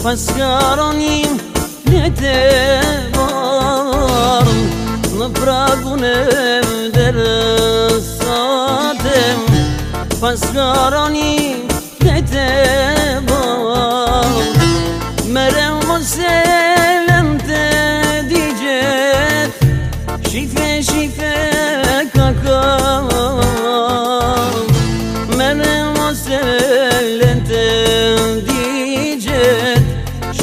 Paskaronim flete varëm në pragun e dërësatem. Paskaronim flete varëm merem moselem të digjet. Shife, shife kakam merem moselem të digjet.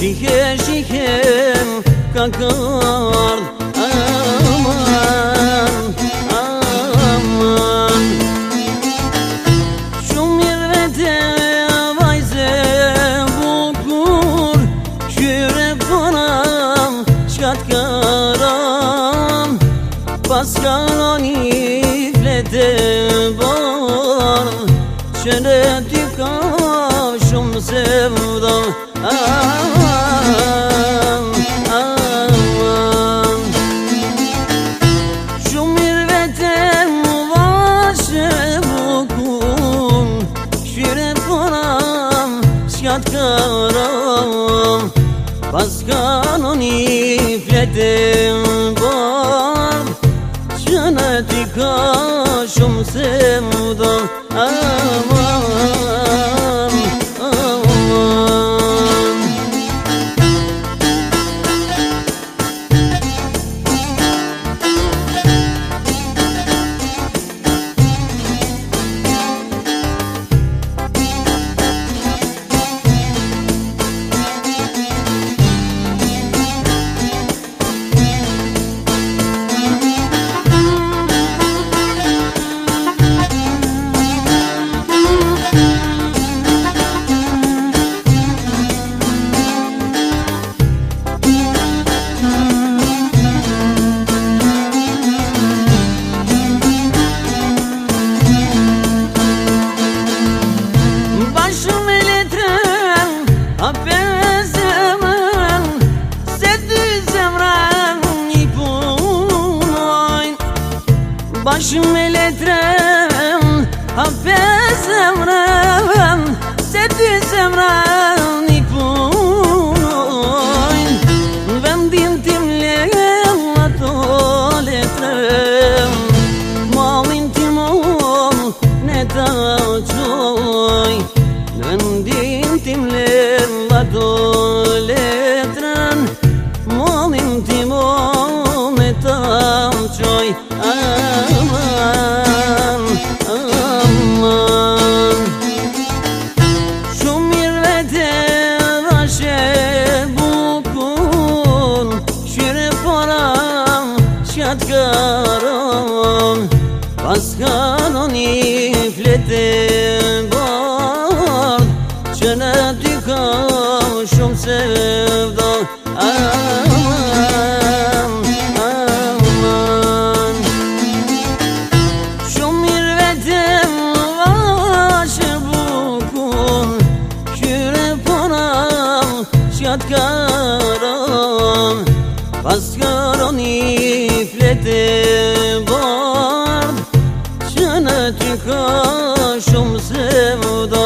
Shike, shikem kakard aman, aman. Shumë mirë vete vajze bukur, shyre ponam shkat karam. Paskaroni flete bardh, që në ty ka shumë sevda. Aman, aman. Shumë mirë vete më vashe bukur, shyre ponam shkat karam. Paskanoni flete bardh, që në ty ka shumë sevda. Aman, aman. Başım eletrem, hafez emrem, sedüz emrem nipunoyn. Vendim timlem atol etrem, malin timon ne taçoy. Vendim timlem atol etrem, malin timon ne taçoy. Aman, aman. Shumë mirë vete vashe bukur, shyre ponam shkat karam. Paskanoni flete bardh, që në ty ka shumë sevda. Aman, aman. Shumë mirë vete vashe bukur, shyre ponam shkat karam. Paskaroni flete bardh, që në ty ka shumë sevda.